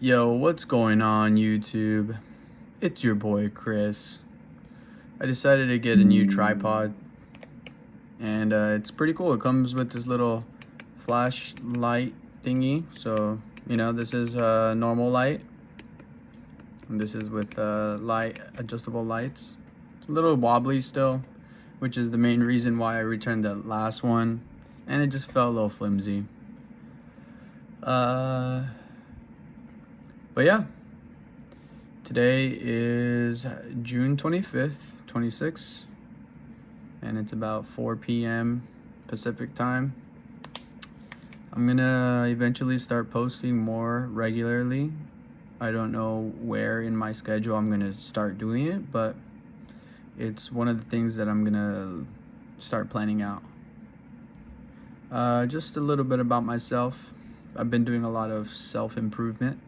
Yo, what's going on YouTube? It's your boy Chris. I decided to get a new tripod and it's pretty cool. It comes with this little flashlight thingy. So, this is normal light and this is with light adjustable lights. It's a little wobbly still, which is the main reason why I returned the last one, and it just felt a little flimsy. But yeah, today is June 25th, 26, and it's about 4 p.m. Pacific time. I'm gonna eventually start posting more regularly. I don't know where in my schedule I'm gonna start doing it, but it's one of the things that I'm gonna start planning out. Just a little bit about myself. I've been doing a lot of self-improvement.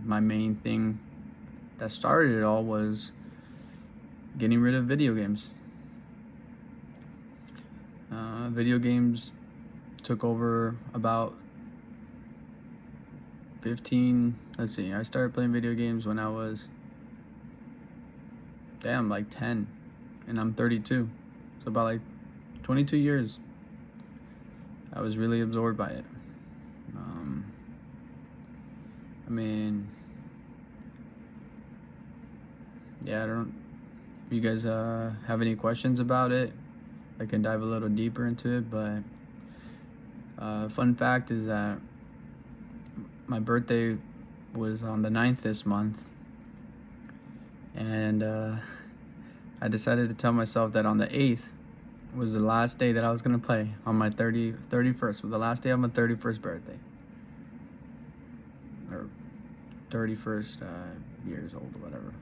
My main thing that started it all was getting rid of video games. Video games took over about 15, let's see, I started playing video games when I was, like 10, and I'm 32, so about like 22 years. I was really absorbed by it. I mean, yeah, I don't, if you guys have any questions about it, I can dive a little deeper into it, but fun fact is that my birthday was on the 9th this month, and I decided to tell myself that on the 8th was the last day that I was going to play on my 31st, was the last day of my 31st birthday, or 31st years old or whatever.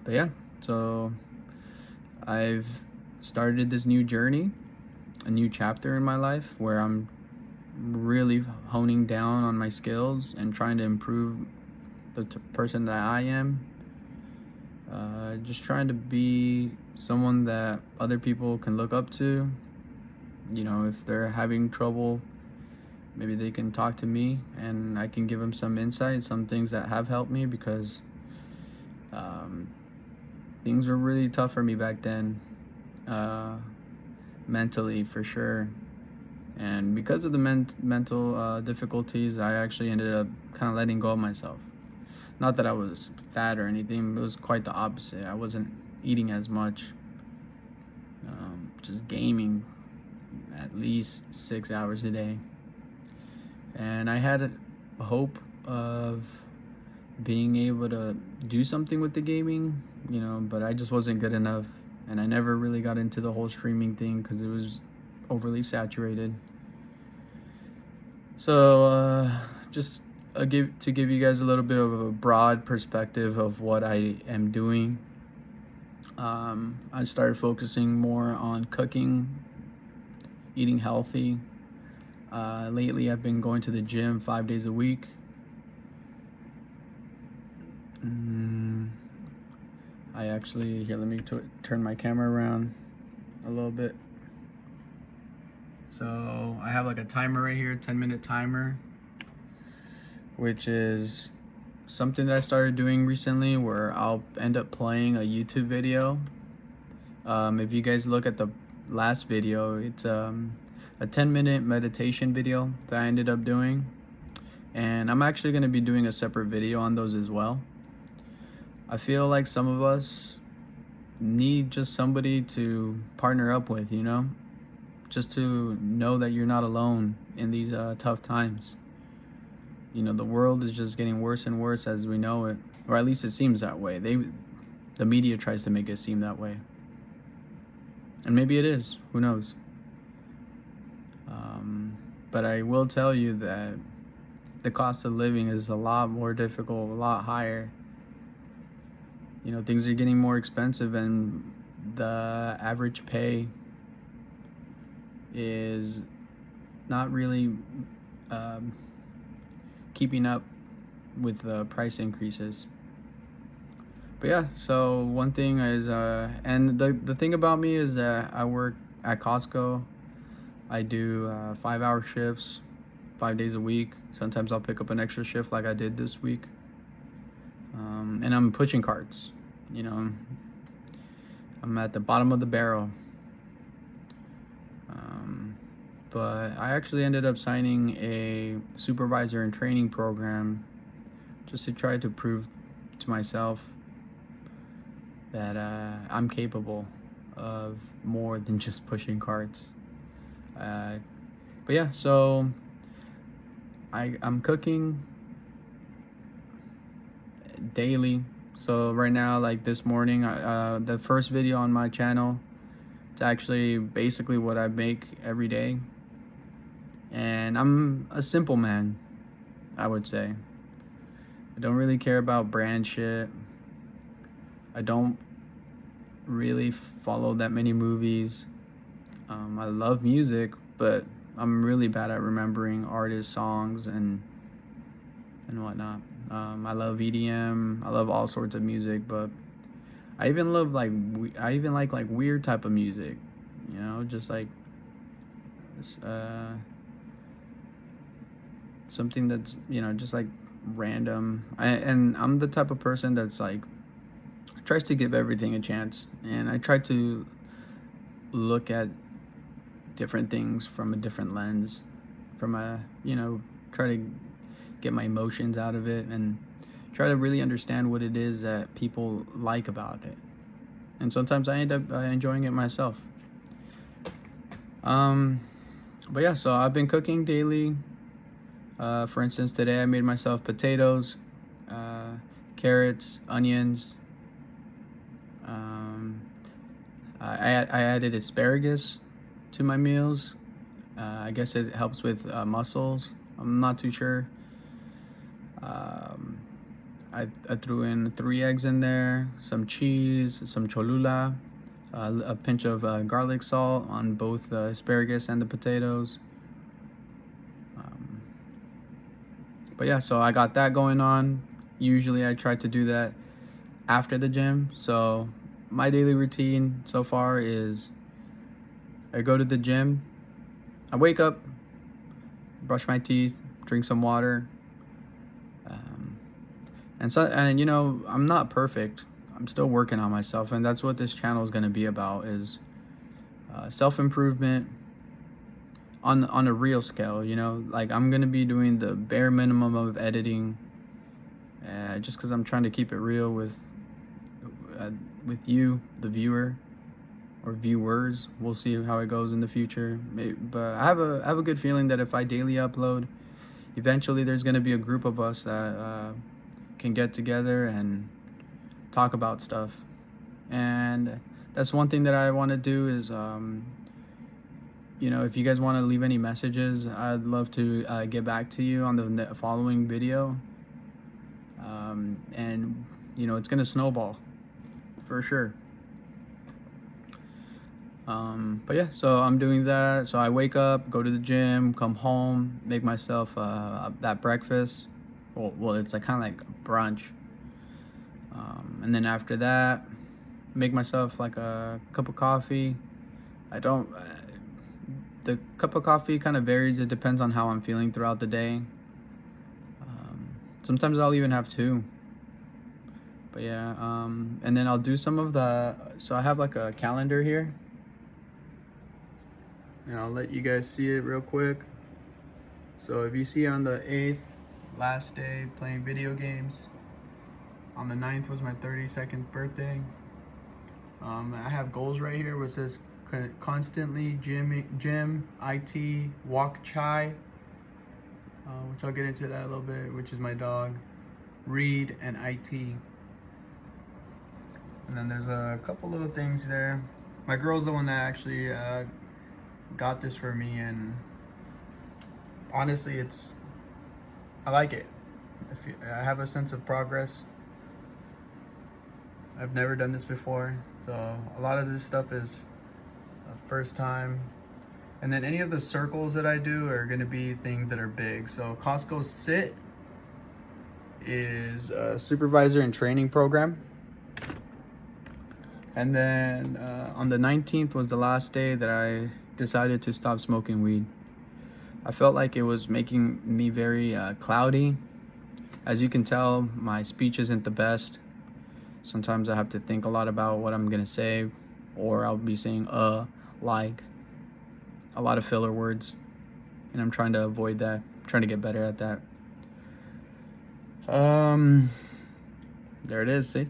But yeah, so I've started this new journey, a new chapter in my life where I'm really honing down on my skills and trying to improve the person that I am. Just trying to be someone that other people can look up to. If they're having trouble, maybe they can talk to me and I can give them some insight, some things that have helped me, because things were really tough for me back then, mentally for sure. And because of the mental difficulties, I actually ended up kind of letting go of myself. Not that I was fat or anything, it was quite the opposite. I wasn't eating as much, just gaming at least 6 hours a day. And I had a hope of being able to do something with the gaming, but I just wasn't good enough. And I never really got into the whole streaming thing because it was overly saturated. So just to give you guys a little bit of a broad perspective of what I am doing, I started focusing more on cooking, eating healthy. Lately I've been going to the gym 5 days a week. I actually, here, let me turn my camera around a little bit. So I have like a timer right here, 10-minute timer, which is something that I started doing recently where I'll end up playing a YouTube video. If you guys look at the last video, it's a 10-minute meditation video that I ended up doing, and I'm actually going to be doing a separate video on those as well. I feel like some of us need just somebody to partner up with, just to know that you're not alone in these tough times. The world is just getting worse and worse as we know it, or at least it seems that way. The media tries to make it seem that way, and maybe it is, who knows. But I will tell you that the cost of living is a lot more difficult, a lot higher. Things are getting more expensive, and the average pay is not really keeping up with the price increases. But yeah, so one thing is, and the thing about me is that I work at Costco. I do 5-hour shifts, 5 days a week. Sometimes I'll pick up an extra shift like I did this week. And I'm pushing carts. You know, I'm at the bottom of the barrel. But I actually ended up signing a supervisor and training program just to try to prove to myself that I'm capable of more than just pushing carts. But yeah, so I'm cooking daily. So right now, like this morning, the first video on my channel, it's actually basically what I make every day. And I'm a simple man, I would say. I don't really care about brand shit. I don't really follow that many movies. I love music, but I'm really bad at remembering artists' songs and whatnot. I love EDM. I love all sorts of music, but I even love like weird type of music. You know, just like something that's, you know, just like random. And I'm the type of person that's like tries to give everything a chance, and I try to look at different things from a different lens, from a, you know, try to get my emotions out of it and try to really understand what it is that people like about it. And sometimes I end up enjoying it myself. But yeah, so I've been cooking daily. For instance, today I made myself potatoes, carrots, onions. I added asparagus to my meals. I guess it helps with muscles. I'm not too sure. I threw in 3 eggs in there, some cheese, some cholula, a pinch of garlic salt on both the asparagus and the potatoes. But yeah, so I got that going on. Usually I try to do that after the gym. So my daily routine so far is I go to the gym, I wake up, brush my teeth, drink some water. And you know, I'm not perfect. I'm still working on myself, and that's what this channel is going to be about, is self-improvement on a real scale. You know, like I'm going to be doing the bare minimum of editing, just because I'm trying to keep it real with you, the viewer, or viewers. We'll see how it goes in the future. But I have a good feeling that if I daily upload, eventually there's going to be a group of us that can get together and talk about stuff. And that's one thing that I want to do is, you know, if you guys want to leave any messages, I'd love to get back to you on the following video. And you know, it's gonna snowball for sure. But yeah, so I'm doing that. So I wake up, go to the gym, come home, make myself that breakfast. Well, it's like kind of like brunch. And then after that, make myself like a cup of coffee. The cup of coffee kind of varies. It depends on how I'm feeling throughout the day. Sometimes I'll even have 2. But yeah, and then I'll do some of so I have like a calendar here. And I'll let you guys see it real quick. So if you see on the 8th, last day playing video games. On the 9th was my 32nd birthday. I have goals right here where it says constantly gym, IT, walk chai, which I'll get into that a little bit, which is my dog, read, and IT. And then there's a couple little things there. My girl's the one that actually got this for me, and honestly, I like it. I have a sense of progress. I've never done this before, so a lot of this stuff is first time. And then any of the circles that I do are going to be things that are big. So Costco Sit is a supervisor and training program. And then on the 19th was the last day that I decided to stop smoking weed. I felt like it was making me very cloudy. As you can tell, my speech isn't the best. Sometimes I have to think a lot about what I'm gonna say, or I'll be saying like a lot of filler words, and I'm trying to avoid that. I'm trying to get better at that. There it is. See,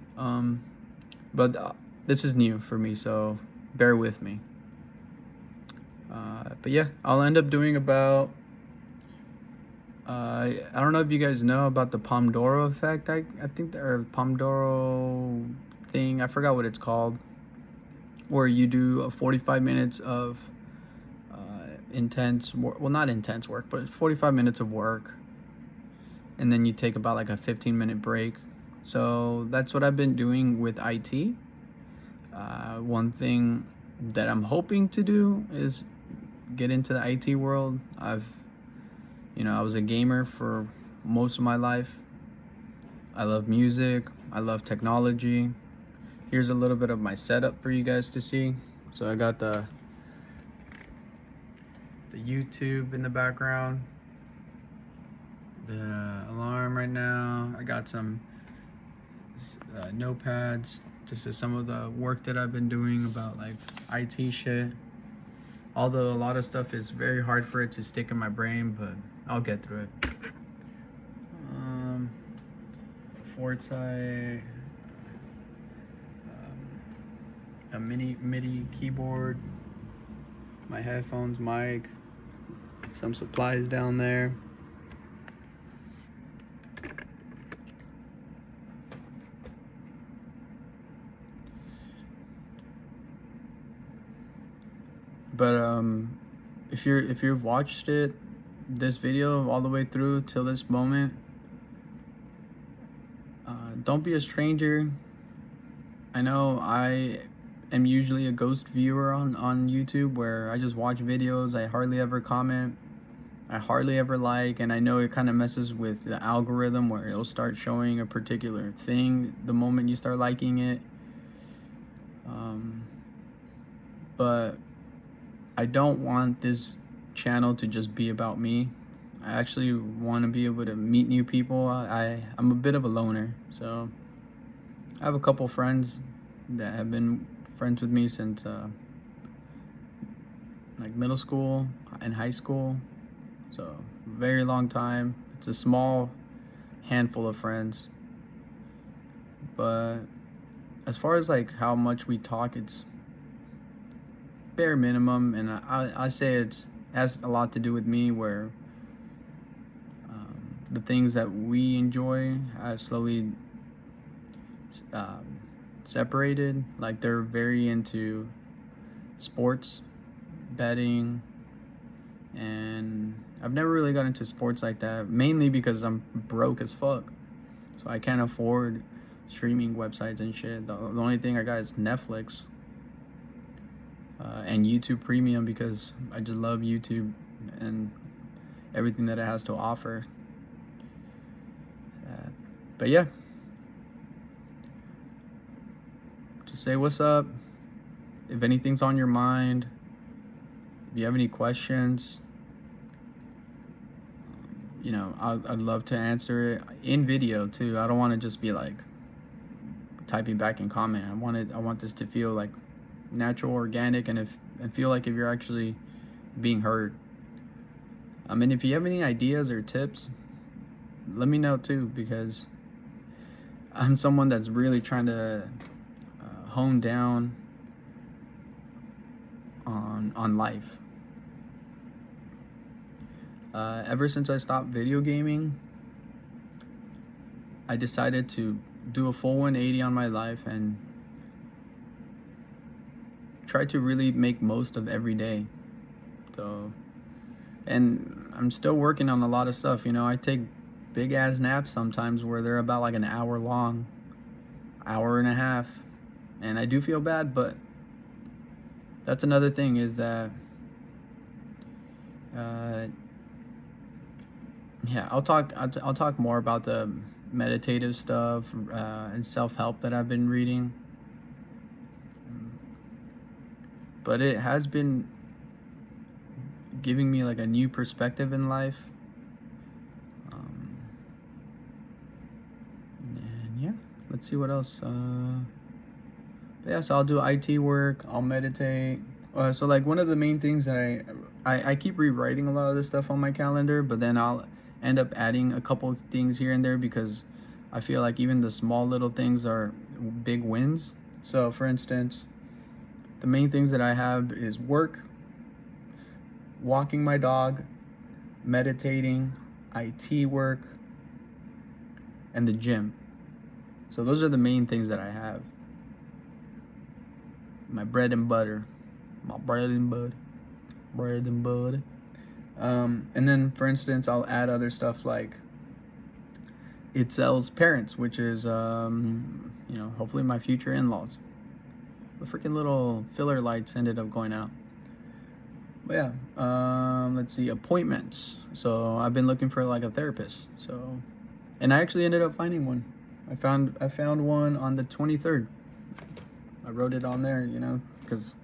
but this is new for me, so bear with me. But yeah, I'll end up doing about. I don't know if you guys know about the Pomodoro effect. I think or Pomodoro thing. I forgot what it's called. Where you do 45 minutes of intense work. Well, not intense work, but 45 minutes of work, and then you take about like a 15-minute break. So that's what I've been doing with IT. One thing that I'm hoping to do is get into the IT world. I was a gamer for most of my life. I love music. I love technology. Here's a little bit of my setup for you guys to see. So I got the YouTube in the background, the alarm right now. I got some notepads, just as some of the work that I've been doing about like IT shit. Although a lot of stuff is very hard for it to stick in my brain, but I'll get through it. Foresight, a MIDI keyboard, my headphones, mic, some supplies down there. But if you've watched this video all the way through till this moment, don't be a stranger. I know I am usually a ghost viewer on YouTube, where I just watch videos. I hardly ever comment. I hardly ever like, and I know it kind of messes with the algorithm, where it'll start showing a particular thing the moment you start liking it. But I don't want this channel to just be about me. I actually want to be able to meet new people. I'm a bit of a loner, so I have a couple friends that have been friends with me since like middle school and high school, so very long time. It's a small handful of friends, but as far as like how much we talk, it's bare minimum, and I say it has a lot to do with me, where the things that we enjoy have slowly separated. Like, they're very into sports, betting, and I've never really got into sports like that, mainly because I'm broke as fuck, so I can't afford streaming websites and shit. The only thing I got is Netflix and YouTube Premium, because I just love YouTube and everything that it has to offer. But yeah, just say what's up. If anything's on your mind, if you have any questions, I'd love to answer it in video too. I don't want to just be like typing back in comment. I want this to feel like natural, organic, and feel like if you're actually being heard. I mean, if you have any ideas or tips, let me know too, because I'm someone that's really trying to hone down on life. Ever since I stopped video gaming, I decided to do a full 180 on my life and try to really make most of every day. So, and I'm still working on a lot of stuff. I take big ass naps sometimes where they're about like an hour long, hour and a half, and I do feel bad, but that's another thing, is that I'll talk more about the meditative stuff and self-help that I've been reading. But it has been giving me like a new perspective in life. And yeah, let's see what else. But yeah, so I'll do IT work. I'll meditate. So like one of the main things that I keep rewriting a lot of this stuff on my calendar, but then I'll end up adding a couple things here and there because I feel like even the small little things are big wins. So for instance, the main things that I have is work, walking my dog, meditating, IT work, and the gym. So those are the main things that I have. My bread and butter. My bread and butter. Bread and butter. And then, for instance, I'll add other stuff like Itzel's parents, which is, hopefully my future in-laws. The freaking little filler lights ended up going out. But yeah, let's see, appointments. So I've been looking for like a therapist. And I actually ended up finding one. I found one on the 23rd. I wrote it on there, because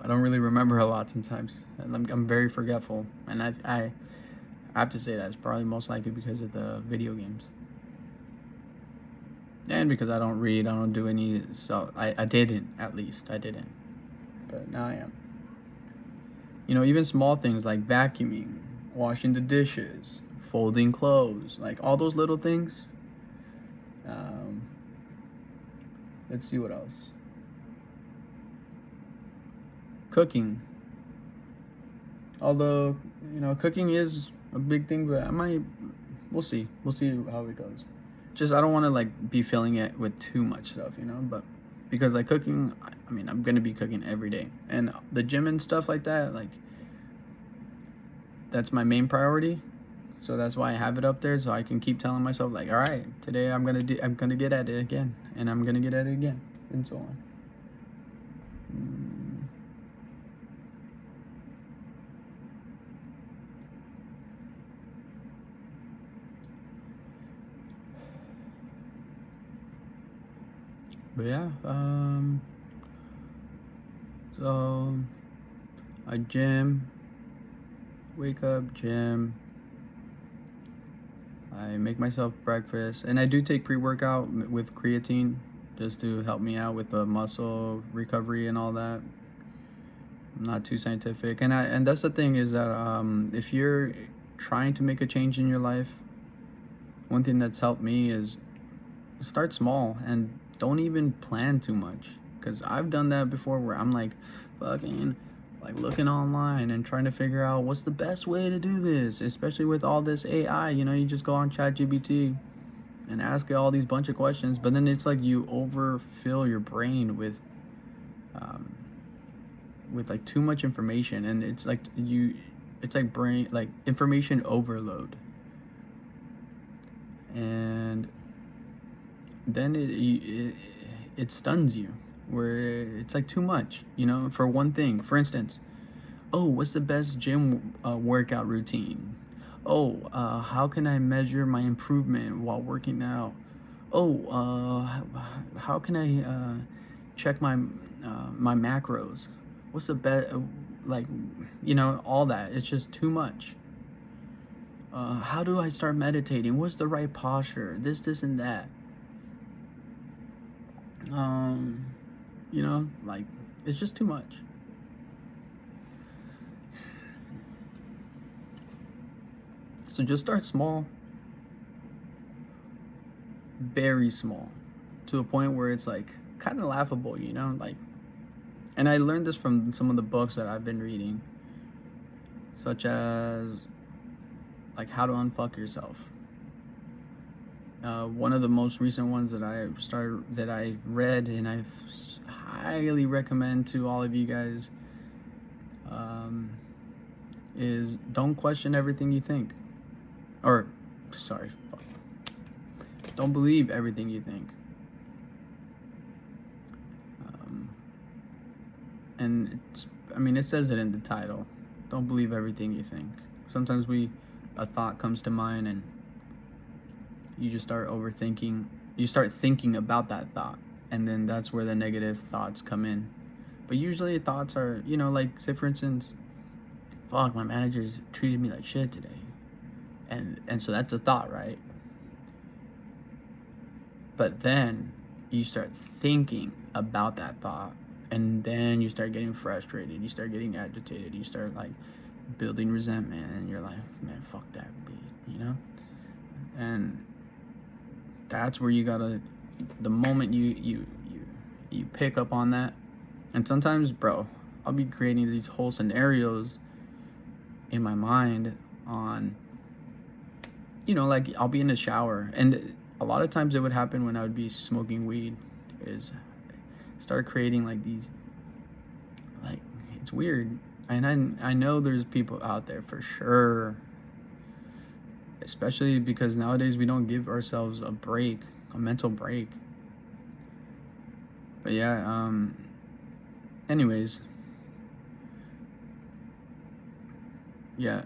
I don't really remember a lot sometimes. I'm very forgetful, and I have to say that it's probably most likely because of the video games, and because I don't read, I don't do any. So I didn't, at least I didn't, but now I am. Even small things like vacuuming, washing the dishes, folding clothes, like all those little things. Let's see what else. Cooking. Although, cooking is a big thing, but we'll see. We'll see how it goes. Just, I don't want to, like, be filling it with too much stuff, but because, like, cooking, I'm going to be cooking every day. And the gym and stuff like that, like, that's my main priority. So that's why I have it up there, so I can keep telling myself, like, all right, today I'm gonna get at it again, and I'm gonna get at it again, and so on. But yeah, so I gym, wake up, gym. I make myself breakfast, and I do take pre-workout with creatine just to help me out with the muscle recovery and all that. I'm not too scientific, and that's the thing is that if you're trying to make a change in your life, one thing that's helped me is start small and don't even plan too much, because I've done that before where I'm like fucking like looking online and trying to figure out what's the best way to do this, especially with all this AI. You just go on ChatGPT and ask it all these bunch of questions, but then it's like you overfill your brain with like too much information, and it's like brain, like information overload, and then it stuns you, where it's like too much, for one thing. For instance, what's the best gym workout routine? How can I measure my improvement while working out? How can I check my macros? What's the best, all that. It's just too much. How do I start meditating? What's the right posture? This and that. Like, it's just too much. So just start small, very small, to a point where it's like kind of laughable, like. And I learned this from some of the books that I've been reading, such as like How to Unfuck Yourself. One of the most recent ones that I read, and I highly recommend to all of you guys, is don't question everything you think. Don't believe everything you think. And it says it in the title. Don't believe everything you think. Sometimes a thought comes to mind and you just start overthinking. You start thinking about that thought, and then that's where the negative thoughts come in. But usually thoughts are, like, say for instance, fuck, my manager's treated me like shit today. And so that's a thought, right? But then you start thinking about that thought, and then you start getting frustrated, you start getting agitated, you start like building resentment, and you're like, man, fuck that bitch, you know? And that's where you gotta, the moment you pick up on that. And sometimes, bro, I'll be creating these whole scenarios in my mind on, you know, like I'll be in the shower, and a lot of times it would happen when I would be smoking weed, is start creating like these, like, it's weird. And I know there's people out there for sure, especially because nowadays we don't give ourselves a break, a mental break. But yeah, anyways, yeah,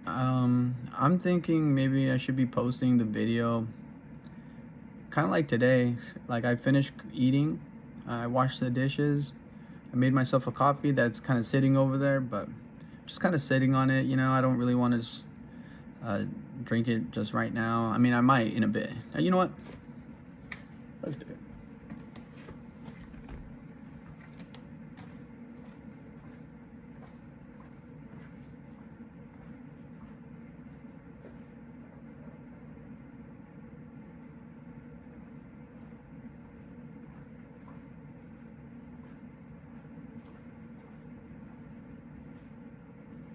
I'm thinking maybe I should be posting the video kind of like today. Like, I finished eating, I washed the dishes, I made myself a coffee that's kind of sitting over there, but just kind of sitting on it, you know. I don't really want to drink it just right now. I mean, I might in a bit. You know what? Let's do it.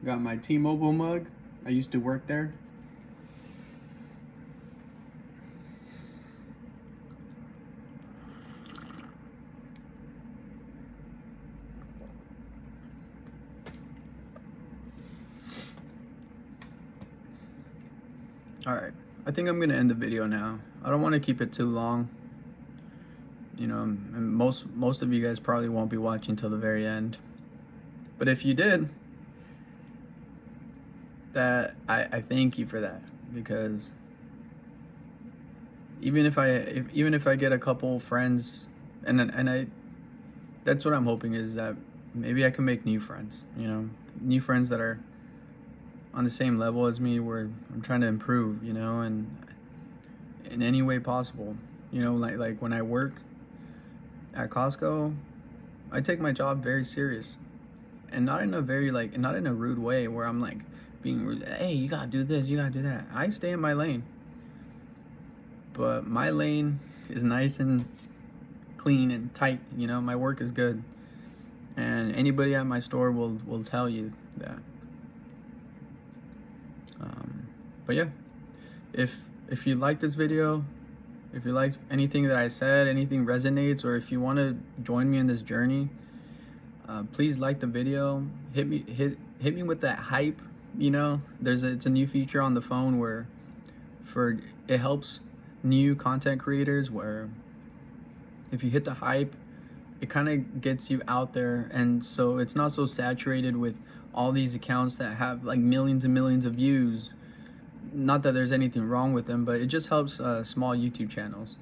Got my T-Mobile mug. I used to work there. Alright, I think I'm gonna end the video now. I don't want to keep it too long. You know, and most of you guys probably won't be watching till the very end. But if you did, that I thank you for that, because even if I get a couple friends, and I that's what I'm hoping, is that maybe I can make new friends, you know, new friends that are on the same level as me, where I'm trying to improve, you know, and in any way possible. You know, like when I work at Costco, I take my job very serious, and not in a very like, not in a rude way where I'm like being rude. Hey, you gotta do this, you gotta do that. I stay in my lane, but my lane is nice and clean and tight. You know, my work is good, and anybody at my store will tell you that. But yeah, if you like this video, if you like anything that I said, anything resonates, or if you want to join me in this journey, please like the video. Hit me with that hype. You know, it's a new feature on the phone where it helps new content creators, where if you hit the hype, it kind of gets you out there, and so it's not so saturated with all these accounts that have like millions and millions of views. Not that there's anything wrong with them, but it just helps small YouTube channels.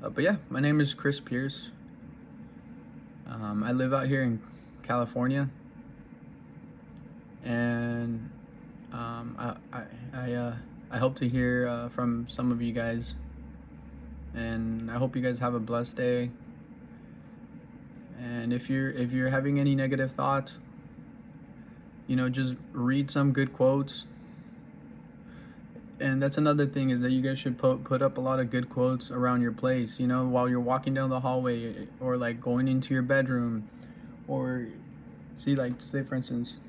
But yeah, my name is Chris Pierce. I live out here in California, and I hope to hear from some of you guys, and I hope you guys have a blessed day. And if you're having any negative thoughts, you know, just read some good quotes. And that's another thing, is that you guys should put up a lot of good quotes around your place, you know, while you're walking down the hallway, or like going into your bedroom, or see, like, say for instance,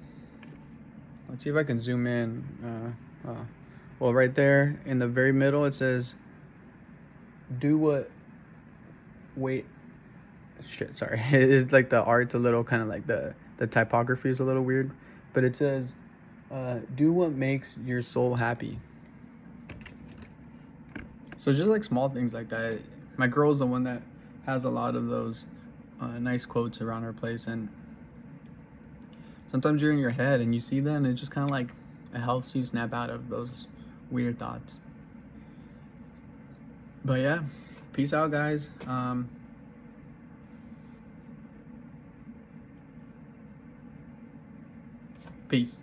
let's see if I can zoom in. Well, right there in the very middle, it says, do what, wait, shit, sorry. It's like the art's a little kind of like the typography is a little weird, but it says, do what makes your soul happy. So just like small things like that. My girl's the one that has a lot of those nice quotes around her place, and sometimes you're in your head and you see them, and it just kind of like, it helps you snap out of those weird thoughts. But yeah, peace out, guys. Peace.